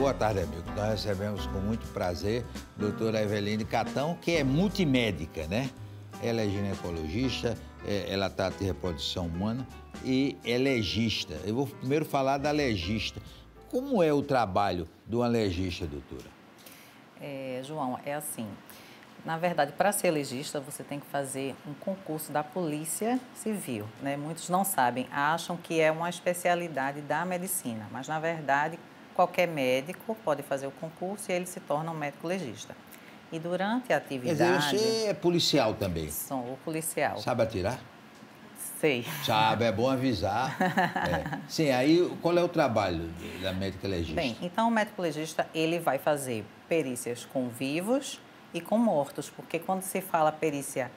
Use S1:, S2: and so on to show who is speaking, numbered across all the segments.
S1: Boa tarde, amigo. Nós recebemos com muito prazer a doutora Eveline Catão, que é multimédica, né? Ela é ginecologista, ela trata de reprodução humana e é legista. Eu vou primeiro falar da legista. Como é o trabalho de uma legista, doutora?
S2: João, é assim. Na verdade, para ser legista, você tem que fazer um concurso da Polícia Civil, né? Muitos não sabem, acham que é uma especialidade da medicina, mas, na verdade, qualquer médico pode fazer o concurso e ele se torna um médico legista. E durante a atividade...
S1: Quer dizer, você é policial também.
S2: Sou o policial.
S1: Sabe atirar?
S2: Sei.
S1: Sabe, é bom avisar. Sim, aí qual é o trabalho da médica legista?
S2: Bem, então o médico legista, ele vai fazer perícias com vivos e com mortos, porque quando se fala perícia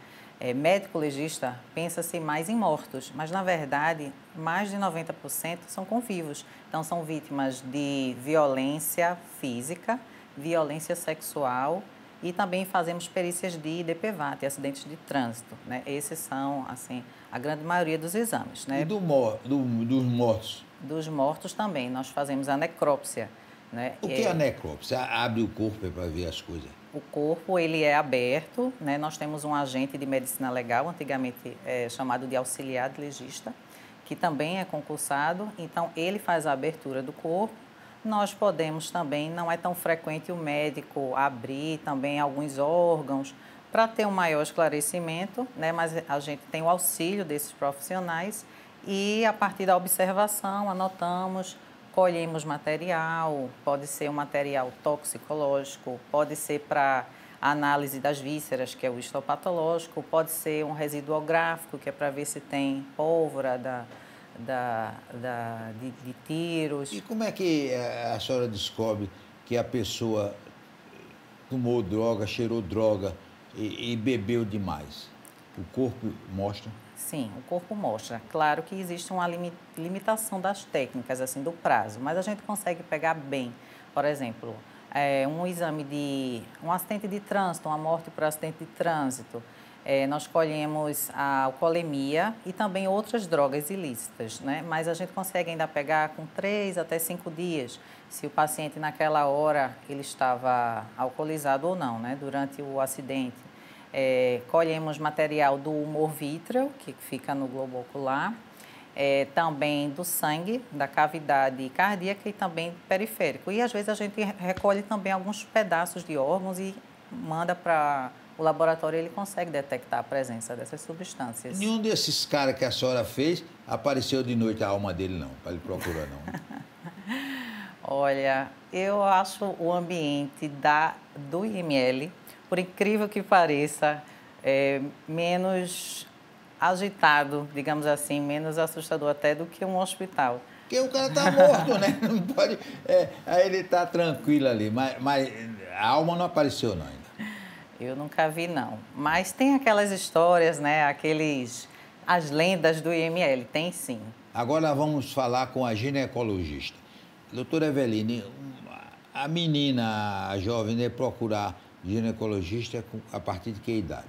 S2: médico legista, pensa-se mais em mortos, mas na verdade mais de 90% são com vivos. Então são vítimas de violência física, violência sexual e também fazemos perícias de DPVAT, acidentes de trânsito, né? Esses são, assim, a grande maioria dos exames, né?
S1: E dos mortos?
S2: Dos mortos também, nós fazemos a necrópsia, né?
S1: O que é a necrópsia? Abre o corpo para ver as coisas.
S2: O corpo, ele é aberto, né? Nós temos um agente de medicina legal, antigamente chamado de auxiliar de legista, que também é concursado, então ele faz a abertura do corpo. Nós podemos também, não é tão frequente o médico abrir também alguns órgãos para ter um maior esclarecimento, né? Mas a gente tem o auxílio desses profissionais e a partir da observação anotamos, colhemos material, pode ser um material toxicológico, pode ser para análise das vísceras, que é o histopatológico, pode ser um residuográfico, que é para ver se tem pólvora de tiros.
S1: E como é que a senhora descobre que a pessoa tomou droga, cheirou droga e bebeu demais? O corpo mostra?
S2: Sim, o corpo mostra. Claro que existe uma limitação das técnicas, assim, do prazo, mas a gente consegue pegar bem. Por exemplo, um exame de um acidente de trânsito, uma morte por acidente de trânsito, nós colhemos a alcoolemia e também outras drogas ilícitas, né? Mas a gente consegue ainda pegar com 3 até 5 dias, se o paciente naquela hora ele estava alcoolizado ou não, né? Durante o acidente. Colhemos material do humor vítreo, que fica no globo ocular, também do sangue, da cavidade cardíaca e também periférico. E às vezes a gente recolhe também alguns pedaços de órgãos e manda para o laboratório, ele consegue detectar a presença dessas substâncias.
S1: Nenhum desses caras que a senhora fez apareceu de noite a alma dele, não, para ele procurar, não.
S2: Olha, eu acho o ambiente do IML, por incrível que pareça, menos agitado, digamos assim, menos assustador até do que um hospital.
S1: Porque o cara tá morto, né? Não pode. Aí ele tá tranquilo ali, mas a alma não apareceu, não, ainda.
S2: Eu nunca vi, não. Mas tem aquelas histórias, né? As lendas do IML, tem sim.
S1: Agora vamos falar com a ginecologista. Doutora Eveline, a menina, a jovem, deve procurar ginecologista a partir de que idade?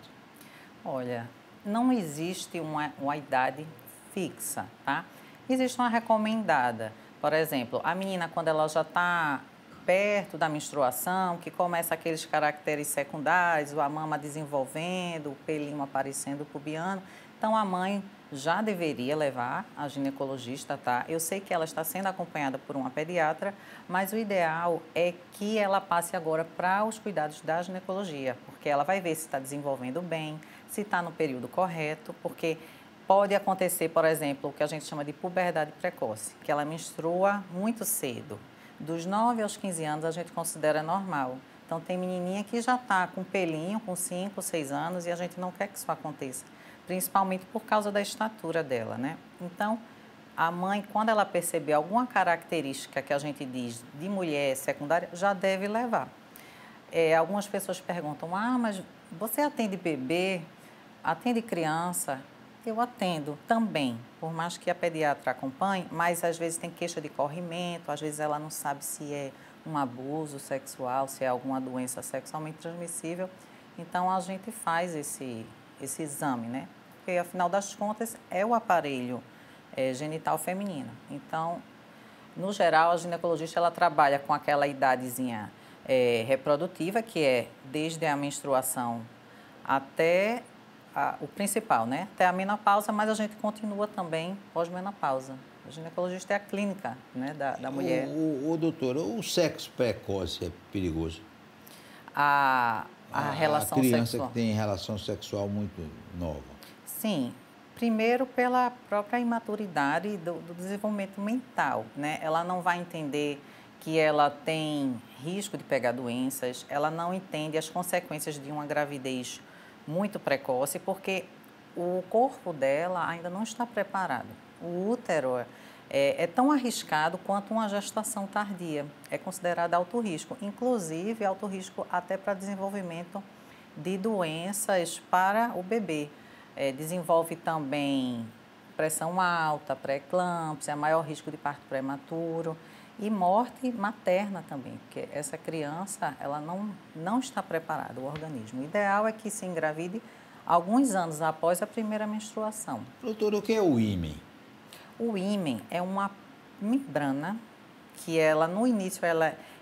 S2: Olha, não existe uma idade fixa, tá? Existe uma recomendada. Por exemplo, a menina, quando ela já está perto da menstruação, que começa aqueles caracteres secundários, a mama desenvolvendo, o pelinho aparecendo, o pubiano, então a mãe já deveria levar a ginecologista, tá? Eu sei que ela está sendo acompanhada por uma pediatra, mas o ideal é que ela passe agora para os cuidados da ginecologia, porque ela vai ver se está desenvolvendo bem, se está no período correto, porque pode acontecer, por exemplo, o que a gente chama de puberdade precoce, que ela menstrua muito cedo. Dos 9 aos 15 anos a gente considera normal. Então tem menininha que já está com pelinho, com 5, 6 anos e a gente não quer que isso aconteça, principalmente por causa da estatura dela, né? Então, a mãe, quando ela perceber alguma característica que a gente diz de mulher secundária, já deve levar. Algumas pessoas perguntam, mas você atende bebê, atende criança? Eu atendo também, por mais que a pediatra acompanhe, mas às vezes tem queixa de corrimento, às vezes ela não sabe se é um abuso sexual, se é alguma doença sexualmente transmissível. Então, a gente faz esse exame, né? Porque, afinal das contas, é o aparelho genital feminino. Então, No geral, a ginecologista ela trabalha com aquela idadezinha reprodutiva, que é desde a menstruação até o principal, né? Até a menopausa, mas a gente continua também pós-menopausa. O ginecologista é a clínica, né, da mulher.
S1: Doutora, o sexo precoce é perigoso?
S2: A relação
S1: criança
S2: sexual.
S1: que tem relação sexual muito nova.
S2: Sim. Primeiro, pela própria imaturidade do desenvolvimento mental, né? Ela não vai entender que ela tem risco de pegar doenças, ela não entende as consequências de uma gravidez muito precoce, porque o corpo dela ainda não está preparado. O útero é tão arriscado quanto uma gestação tardia, é considerado alto risco, inclusive alto risco até para desenvolvimento de doenças para o bebê. Desenvolve também pressão alta, pré-eclâmpsia, maior risco de parto prematuro e morte materna também, porque essa criança ela não está preparada, o organismo. O ideal é que se engravide alguns anos após a primeira menstruação.
S1: Doutora, o que é o ímen?
S2: O ímen é uma membrana que ela, no início,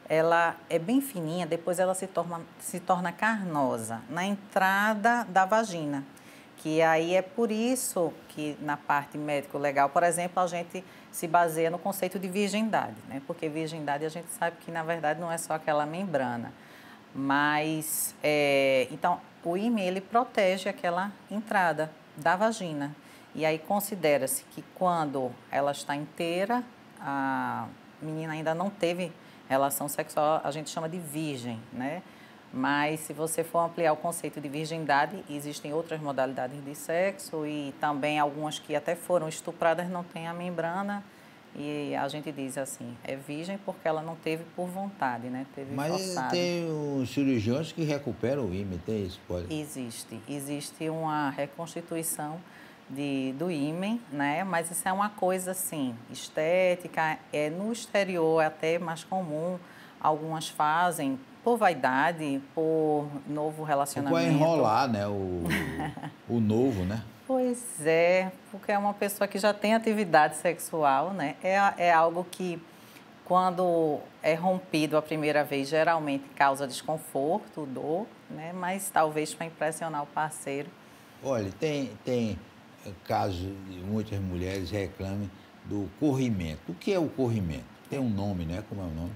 S2: ela é bem fininha, depois ela se torna carnosa na entrada da vagina. Que aí é por isso que na parte médico-legal, por exemplo, a gente se baseia no conceito de virgindade, né? Porque virgindade a gente sabe que, na verdade, não é só aquela membrana. Mas, então, o ímen, ele protege aquela entrada da vagina. E aí considera-se que quando ela está inteira, a menina ainda não teve relação sexual, a gente chama de virgem, né? Mas se você for ampliar o conceito de virgindade, existem outras modalidades de sexo e também algumas que até foram estupradas não têm a membrana e a gente diz assim, é virgem porque ela não teve por vontade, né? Teve forçado.
S1: Mas tem os cirurgiões que recuperam o ímen, tem isso? Pode?
S2: Existe uma reconstituição do ímen, né? Mas isso é uma coisa assim, estética, no exterior é até mais comum, algumas fazem por vaidade, por novo relacionamento.
S1: Para enrolar, né? O novo, né?
S2: Pois é, porque é uma pessoa que já tem atividade sexual, né? É algo que, quando é rompido a primeira vez, geralmente causa desconforto, dor, né? Mas talvez para impressionar o parceiro.
S1: Olha, tem casos de muitas mulheres reclamem do corrimento. O que é o corrimento? Tem um nome, né? Como é o nome?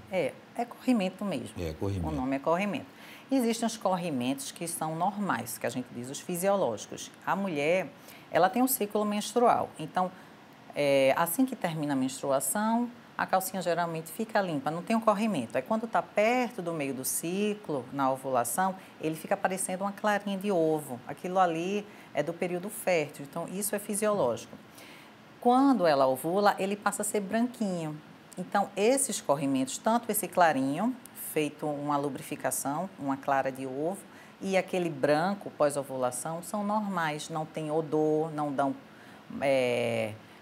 S2: É corrimento mesmo.
S1: É corrimento.
S2: O nome é corrimento. Existem os corrimentos que são normais, que a gente diz os fisiológicos. A mulher, ela tem um ciclo menstrual. Então, assim que termina a menstruação, a calcinha geralmente fica limpa, não tem um corrimento. Aí, quando está perto do meio do ciclo, na ovulação, ele fica parecendo uma clarinha de ovo. Aquilo ali é do período fértil, então isso é fisiológico. Quando ela ovula, ele passa a ser branquinho. Então, esses corrimentos, tanto esse clarinho, feito uma lubrificação, uma clara de ovo, e aquele branco pós-ovulação, são normais, não tem odor, não dão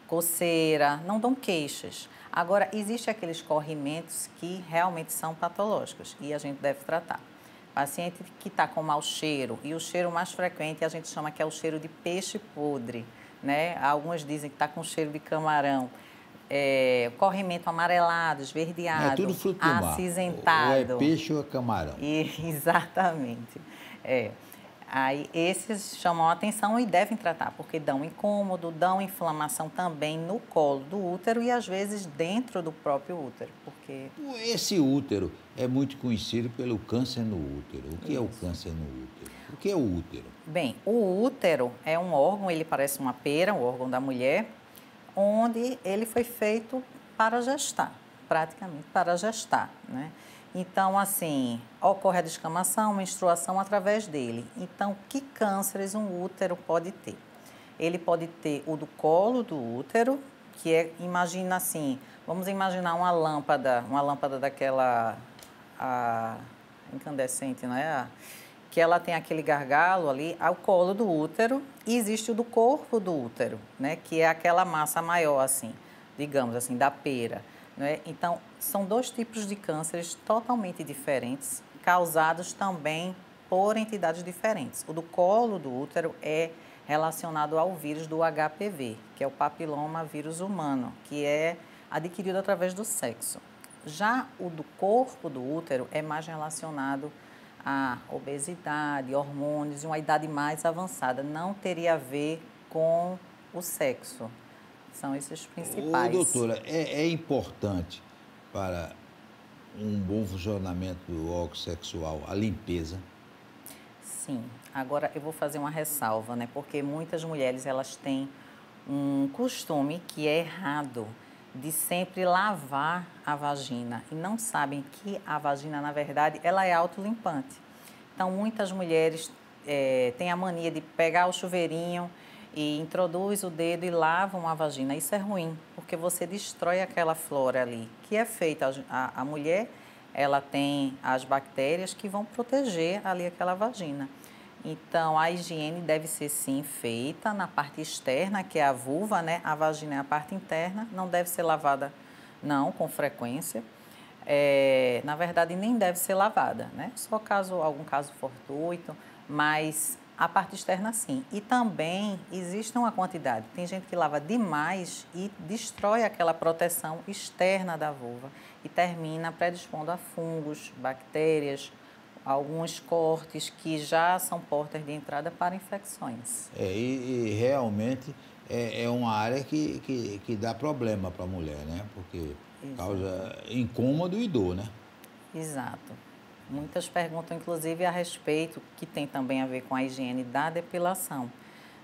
S2: coceira, não dão queixas. Agora, existem aqueles corrimentos que realmente são patológicos e a gente deve tratar. Paciente que está com mau cheiro, e o cheiro mais frequente a gente chama que é o cheiro de peixe podre, né? Alguns dizem que está com cheiro de camarão. Corrimento amarelado, esverdeado,
S1: é tudo fruto do mar.
S2: acinzentado.
S1: Ou é peixe ou é camarão.
S2: Exatamente. Aí esses chamam a atenção e devem tratar, porque dão incômodo, dão inflamação também no colo do útero e às vezes dentro do próprio útero. Porque
S1: esse útero é muito conhecido pelo câncer no útero. O que é o câncer no útero? O que é o útero?
S2: Bem, o útero é um órgão, ele parece uma pera, um órgão da mulher, onde ele foi feito para gestar, praticamente para gestar, né? Então, assim, ocorre a descamação, menstruação através dele. Então, que cânceres um útero pode ter? Ele pode ter o do colo do útero, que imagina assim, vamos imaginar uma lâmpada daquela incandescente, não é? Que ela tem aquele gargalo ali, ao colo do útero, e existe o do corpo do útero, né? Que é aquela massa maior, assim, digamos assim, da pera. Né? Então, são dois tipos de cânceres totalmente diferentes, causados também por entidades diferentes. O do colo do útero é relacionado ao vírus do HPV, que é o papiloma vírus humano, que é adquirido através do sexo. Já o do corpo do útero é mais relacionado à obesidade, hormônios, uma idade mais avançada. Não teria a ver com o sexo. São esses principais.
S1: Doutora, é importante para um bom funcionamento do órgão sexual a limpeza?
S2: Sim. Agora eu vou fazer uma ressalva, né? Porque muitas mulheres elas têm um costume que é errado de sempre lavar a vagina e não sabem que a vagina, na verdade, ela é autolimpante. Então, muitas mulheres têm a mania de pegar o chuveirinho e introduz o dedo e lavam a vagina. Isso é ruim, porque você destrói aquela flora ali, que é feita. A mulher, ela tem as bactérias que vão proteger ali aquela vagina. Então, a higiene deve ser, sim, feita na parte externa, que é a vulva, né? A vagina é a parte interna, não deve ser lavada, não, com frequência. Na verdade, nem deve ser lavada, né? Só algum caso fortuito, mas a parte externa, sim. E também existe uma quantidade. Tem gente que lava demais e destrói aquela proteção externa da vulva e termina predispondo a fungos, bactérias, alguns cortes que já são portas de entrada para infecções.
S1: E realmente é uma área que dá problema para a mulher, né? Porque causa incômodo e dor, né?
S2: Exato. Muitas perguntam, inclusive, a respeito, que tem também a ver com a higiene da depilação,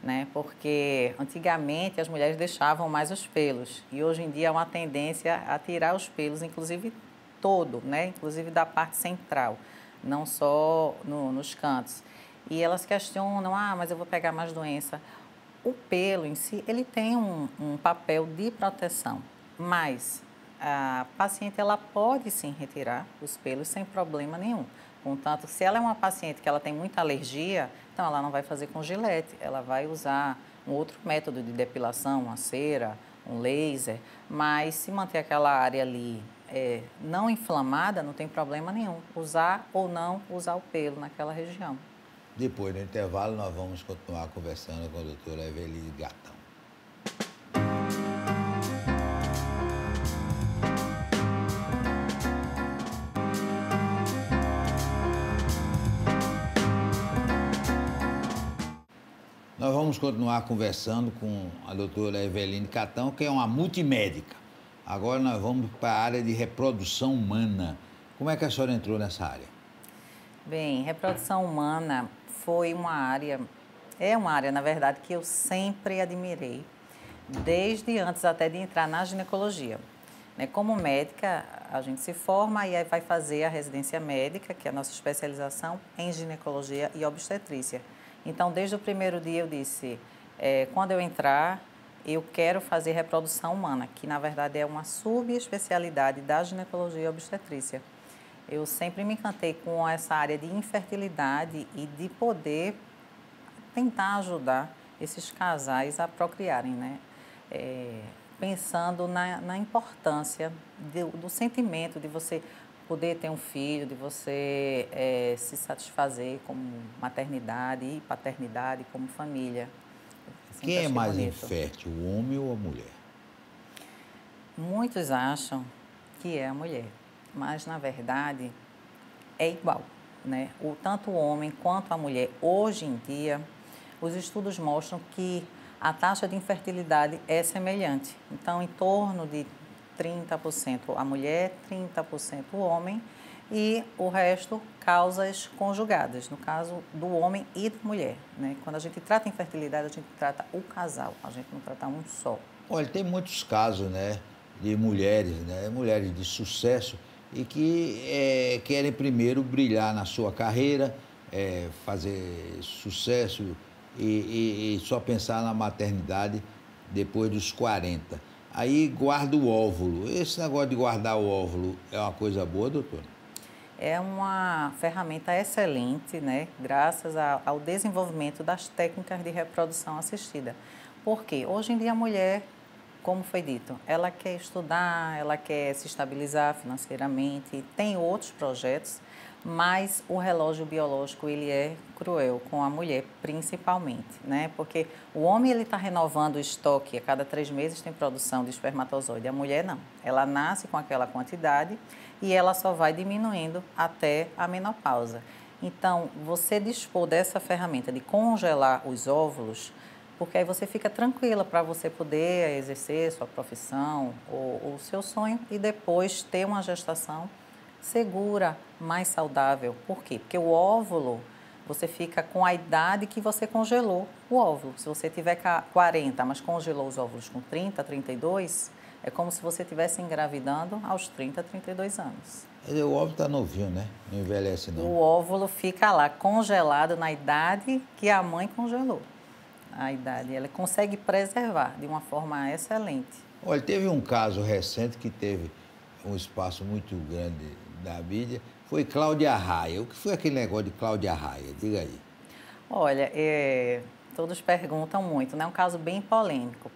S2: né? Porque antigamente as mulheres deixavam mais os pelos e hoje em dia há uma tendência a tirar os pelos, inclusive todo, né? Inclusive da parte central, não só nos cantos. E elas questionam, mas eu vou pegar mais doença. O pelo em si, ele tem um papel de proteção, mas a paciente ela pode sim retirar os pelos sem problema nenhum. Contanto, se ela é uma paciente que ela tem muita alergia, então ela não vai fazer com gilete, ela vai usar um outro método de depilação, uma cera, um laser, mas se manter aquela área ali não inflamada, não tem problema nenhum, usar ou não usar o pelo naquela região.
S1: Depois do intervalo, nós vamos continuar conversando com a doutora Eveline Gatão. Nós vamos continuar conversando com a doutora Eveline Gatão, que é uma multimédica. Agora nós vamos para a área de reprodução humana. Como é que a senhora entrou nessa área?
S2: Bem, reprodução humana é uma área, na verdade, que eu sempre admirei, desde antes até de entrar na ginecologia. Como médica, a gente se forma e aí vai fazer a residência médica, que é a nossa especialização em ginecologia e obstetrícia. Então, desde o primeiro dia eu disse, quando eu entrar, eu quero fazer reprodução humana, que na verdade é uma subespecialidade da ginecologia e obstetrícia. Eu sempre me encantei com essa área de infertilidade e de poder tentar ajudar esses casais a procriarem, né? Pensando na importância do sentimento de você poder ter um filho, de você se satisfazer como maternidade e paternidade, como família.
S1: Quem é mais infértil, o homem ou a mulher?
S2: Muitos acham que é a mulher, mas na verdade é igual, né? Tanto o homem quanto a mulher, hoje em dia, os estudos mostram que a taxa de infertilidade é semelhante. Então, em torno de 30% a mulher, 30% o homem e o resto causas conjugadas, no caso do homem e da mulher, né? Quando a gente trata infertilidade, a gente trata o casal, a gente não trata um só.
S1: Olha, tem muitos casos, né, de mulheres, né, mulheres de sucesso e que querem primeiro brilhar na sua carreira, fazer sucesso e só pensar na maternidade depois dos 40. Aí guarda o óvulo. Esse negócio de guardar o óvulo é uma coisa boa, doutor?
S2: É uma ferramenta excelente, né? Graças ao desenvolvimento das técnicas de reprodução assistida. Porque hoje em dia a mulher como foi dito, ela quer estudar, ela quer se estabilizar financeiramente, tem outros projetos, mas o relógio biológico, ele é cruel com a mulher, principalmente, né? Porque o homem, ele está renovando o estoque, a cada 3 meses tem produção de espermatozoide, a mulher não. Ela nasce com aquela quantidade e ela só vai diminuindo até a menopausa. Então, você dispor dessa ferramenta de congelar os óvulos, porque aí você fica tranquila para você poder exercer sua profissão ou o seu sonho e depois ter uma gestação segura, mais saudável. Por quê? Porque o óvulo, você fica com a idade que você congelou o óvulo. Se você tiver 40, mas congelou os óvulos com 30, 32, é como se você estivesse engravidando aos 30, 32 anos.
S1: O óvulo está novinho, né? Não envelhece, não.
S2: O óvulo fica lá congelado na idade que a mãe congelou. A idade, ela consegue preservar de uma forma excelente.
S1: Olha, teve um caso recente que teve um espaço muito grande da mídia, foi Cláudia Raia. O que foi aquele negócio de Cláudia Raia? Diga aí.
S2: Olha, todos perguntam muito, né? É um caso bem polêmico.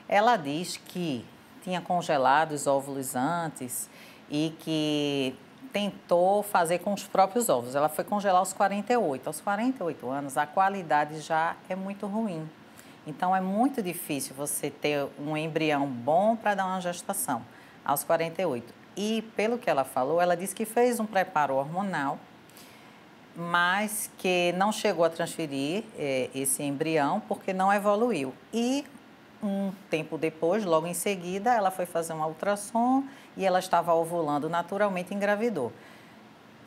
S2: Ela diz que tinha congelado os óvulos antes e que tentou fazer com os próprios óvulos. Ela foi congelar aos 48. Aos 48 anos, a qualidade já é muito ruim. Então, é muito difícil você ter um embrião bom para dar uma gestação aos 48. E, pelo que ela falou, ela disse que fez um preparo hormonal, mas que não chegou a transferir esse embrião porque não evoluiu. E um tempo depois, logo em seguida, ela foi fazer uma ultrassom e ela estava ovulando naturalmente e engravidou.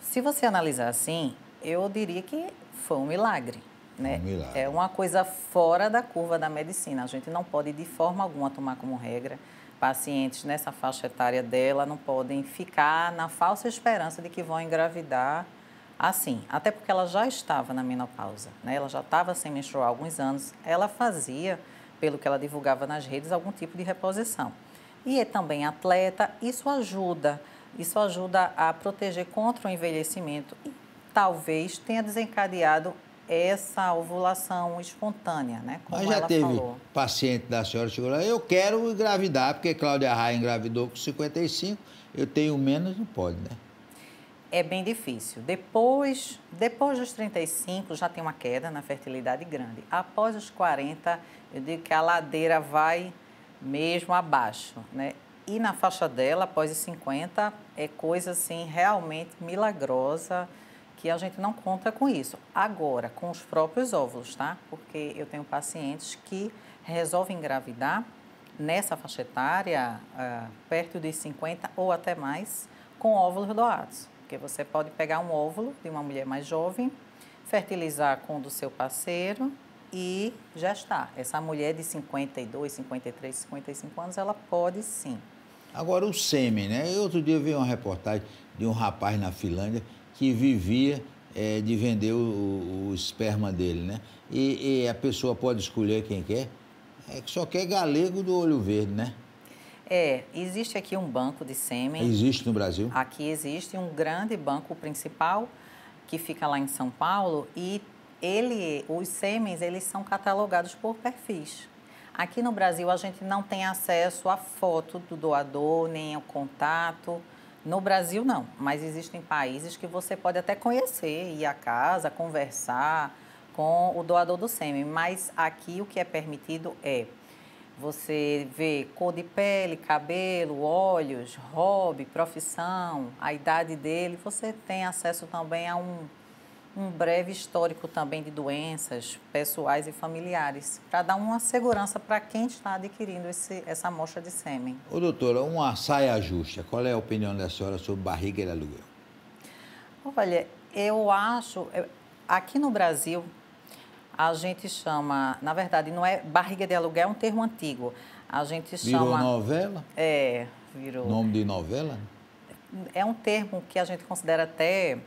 S2: Se você analisar assim, eu diria que foi um milagre, né?
S1: Um milagre.
S2: É uma coisa fora da curva da medicina. A gente não pode, de forma alguma, tomar como regra. Pacientes nessa faixa etária dela não podem ficar na falsa esperança de que vão engravidar assim. Até porque ela já estava na menopausa, né? Ela já estava sem menstruar há alguns anos. Ela fazia, pelo que ela divulgava nas redes, algum tipo de reposição. E é também atleta, isso ajuda a proteger contra o envelhecimento e talvez tenha desencadeado essa ovulação espontânea, né? Como
S1: Mas já
S2: ela
S1: teve
S2: falou.
S1: paciente da senhora que chegou lá, eu quero engravidar, porque Cláudia Raia engravidou com 55, eu tenho menos, não pode, né?
S2: É bem difícil. Depois dos 35, já tem uma queda na fertilidade grande. Após os 40, eu digo que a ladeira vai mesmo abaixo, né? E na faixa dela, após os 50, é coisa assim realmente milagrosa, que a gente não conta com isso. Agora, com os próprios óvulos, tá? Porque eu tenho pacientes que resolvem engravidar nessa faixa etária, perto dos 50 ou até mais, com óvulos doados. Porque você pode pegar um óvulo de uma mulher mais jovem, fertilizar com o do seu parceiro e gestar. Essa mulher de 52, 53, 55 anos, ela pode sim.
S1: Agora o sêmen, né? Outro dia eu vi uma reportagem de um rapaz na Finlândia que vivia de vender o esperma dele, né? E a pessoa pode escolher quem quer, que só quer galego do olho verde, né?
S2: Existe aqui um banco de sêmen.
S1: Existe no Brasil?
S2: Aqui existe um grande banco principal que fica lá em São Paulo e os sêmens, eles são catalogados por perfis. Aqui no Brasil, a gente não tem acesso à foto do doador, nem ao contato. No Brasil, não, mas existem países que você pode até conhecer, ir à casa, conversar com o doador do sêmen. Mas aqui o que é permitido é você ver cor de pele, cabelo, olhos, hobby, profissão, a idade dele. Você tem acesso também a um breve histórico também de doenças pessoais e familiares, para dar uma segurança para quem está adquirindo essa amostra de sêmen.
S1: Ô, doutora, uma saia justa, qual é a opinião da senhora sobre barriga de aluguel?
S2: Olha, eu acho, aqui no Brasil, a gente chama, na verdade, não é barriga de aluguel, é um termo antigo. A gente chama...
S1: Virou novela?
S2: Virou.
S1: Nome de novela?
S2: É um termo que a gente considera até...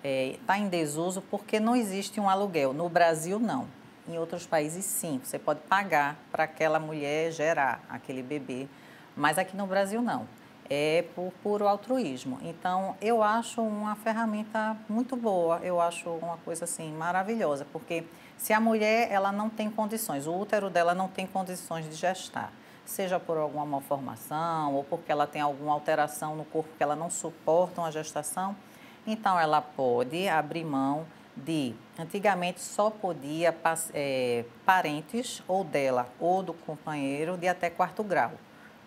S2: está em desuso porque não existe um aluguel. No Brasil, não. Em outros países, sim. Você pode pagar para aquela mulher gerar aquele bebê. Mas aqui no Brasil, não. É por puro altruísmo. Então, eu acho uma ferramenta muito boa. Eu acho uma coisa, assim, maravilhosa. Porque se a mulher ela não tem condições, o útero dela não tem condições de gestar. seja por alguma malformação ou porque ela tem alguma alteração no corpo que ela não suporta uma gestação, então ela pode abrir mão de, antigamente só podia parentes ou dela ou do companheiro de até 4º grau,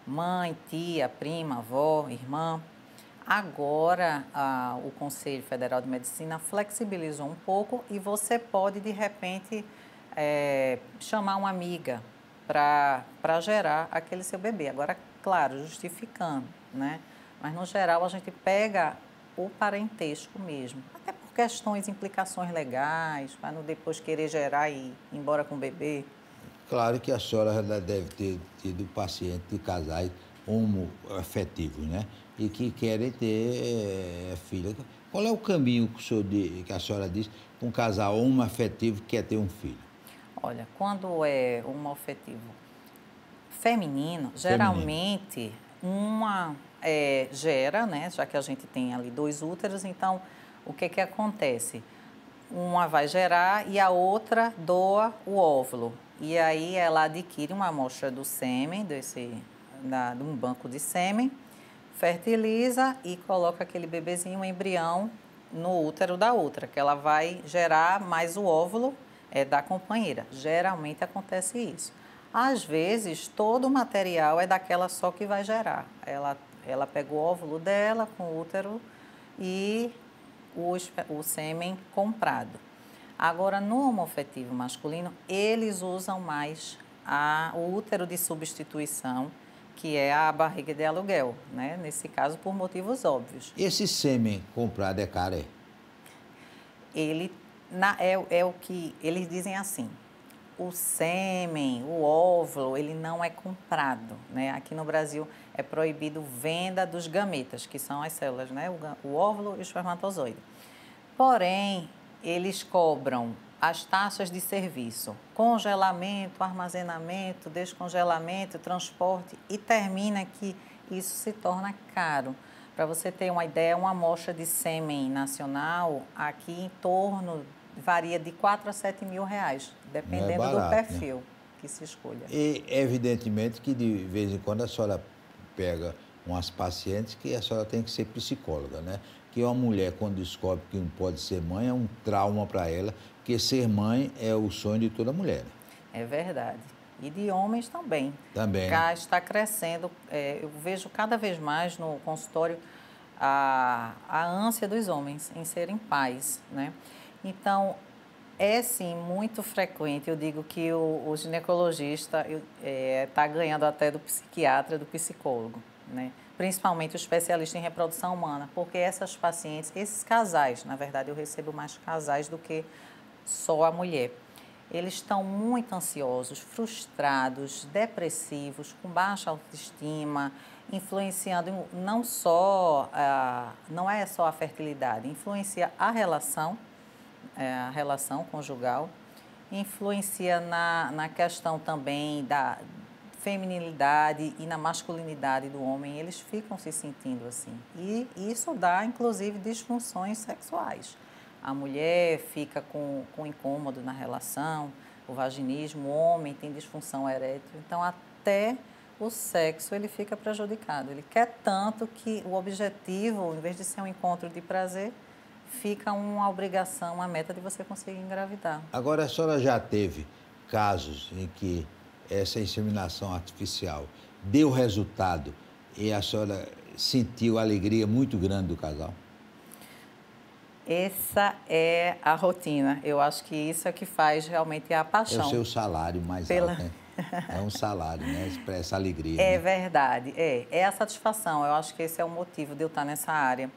S2: mãe, tia, prima, avó, irmã. Agora, o Conselho Federal de Medicina flexibilizou um pouco e você pode, de repente, chamar uma amiga para gerar aquele seu bebê. Agora, claro, justificando, né? Mas, no geral, a gente pega o parentesco mesmo, até por questões, implicações legais, para não depois querer gerar e ir embora com o bebê.
S1: Claro que a senhora já deve ter tido paciente de casais homoafetivos, né? E que querem ter filho. Qual é o caminho que a senhora diz para um casal homoafetivo que quer ter um filho?
S2: Olha, quando é homoafetivo feminino, geralmente uma gera, né? Já que a gente tem ali 2 úteros, então o que acontece? Uma vai gerar e a outra doa o óvulo. E aí ela adquire uma amostra do sêmen, de um banco de sêmen, fertiliza e coloca aquele bebezinho, um embrião, no útero da outra, que ela vai gerar mais o óvulo da companheira. Geralmente acontece isso. Às vezes, todo o material é daquela só que vai gerar. Ela pega o óvulo dela com o útero e o sêmen comprado. Agora, no homoafetivo masculino, eles usam mais o útero de substituição, que é a barriga de aluguel, né? Nesse caso, por motivos óbvios.
S1: Esse sêmen comprado é caro, é?
S2: É o que eles dizem assim, o sêmen, o óvulo, ele não é comprado, né? Aqui no Brasil é proibido venda dos gametas, que são as células, né? O óvulo e o espermatozoide. Porém, eles cobram as taxas de serviço, congelamento, armazenamento, descongelamento, transporte, e termina que isso se torna caro. Para você ter uma ideia, uma amostra de sêmen nacional aqui em torno, varia de 4 a 7 mil reais, dependendo do perfil, né, que se escolha.
S1: E evidentemente que de vez em quando a senhora pega umas pacientes que a senhora tem que ser psicóloga, né? Que uma mulher, quando descobre que não pode ser mãe, é um trauma para ela, porque ser mãe é o sonho de toda mulher.
S2: É verdade. E de homens também.
S1: Também.
S2: Cá está crescendo, eu vejo cada vez mais no consultório a ânsia dos homens em serem pais, né? Então, é sim muito frequente, eu digo que o ginecologista está ganhando até do psiquiatra, do psicólogo, né? Principalmente o especialista em reprodução humana, porque essas pacientes, esses casais, na verdade eu recebo mais casais do que só a mulher, eles estão muito ansiosos, frustrados, depressivos, com baixa autoestima, influenciando não é só a fertilidade, influencia a relação conjugal, influencia na questão também da feminilidade e na masculinidade do homem, eles ficam se sentindo assim. E isso dá, inclusive, disfunções sexuais. A mulher fica com incômodo na relação, o vaginismo, o homem tem disfunção erétil. Então, até o sexo ele fica prejudicado. Ele quer tanto que o objetivo, em vez de ser um encontro de prazer, fica uma obrigação, uma meta de você conseguir engravidar.
S1: Agora, a senhora já teve casos em que essa inseminação artificial deu resultado e a senhora sentiu alegria muito grande do casal?
S2: Essa é a rotina. Eu acho que isso é que faz realmente a paixão.
S1: É o seu salário mais alto, né? É um salário, né? Expressa alegria.
S2: É,
S1: né?
S2: Verdade, é a satisfação. Eu acho que esse é o motivo de eu estar nessa área.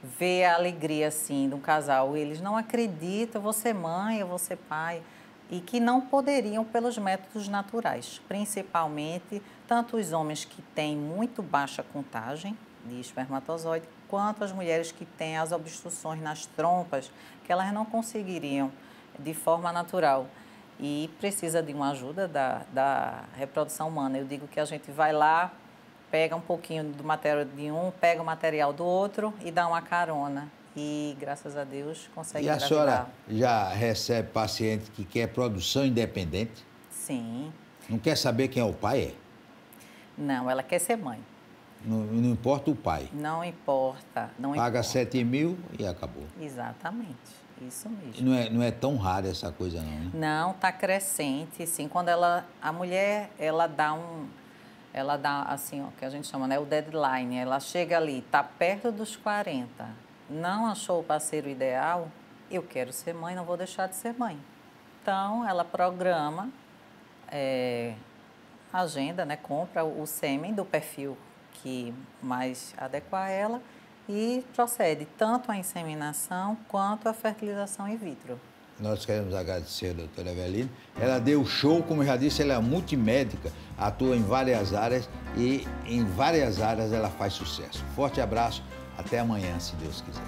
S2: Ver a alegria, assim, de um casal. Eles não acreditam, eu vou ser mãe, eu vou ser pai, e que não poderiam pelos métodos naturais, principalmente tanto os homens que têm muito baixa contagem de espermatozoide, quanto as mulheres que têm as obstruções nas trompas, que elas não conseguiriam de forma natural. E precisa de uma ajuda da reprodução humana. Eu digo que a gente vai lá, pega um pouquinho do material de um, pega o material do outro e dá uma carona. E, graças a Deus, consegue engravidar.
S1: E a senhora já recebe paciente que quer produção independente?
S2: Sim.
S1: Não quer saber quem é o pai, é?
S2: Não, ela quer ser mãe.
S1: Não importa o pai.
S2: Não importa, não
S1: Paga
S2: importa.
S1: 7 mil e acabou.
S2: Exatamente, isso mesmo.
S1: Não é tão raro essa coisa não, né?
S2: Não, está crescente, sim. Quando a mulher, ela dá assim, ó, que a gente chama, né, o deadline. Ela chega ali, está perto dos 40, não achou o parceiro ideal, eu quero ser mãe, não vou deixar de ser mãe. Então, ela programa, agenda, né, compra o sêmen do perfil que mais adequa a ela e procede tanto à inseminação quanto à fertilização in vitro.
S1: Nós queremos agradecer a doutora Eveline. Ela deu show, como eu já disse, ela é multimédica, atua em várias áreas e em várias áreas ela faz sucesso. Forte abraço, até amanhã, se Deus quiser.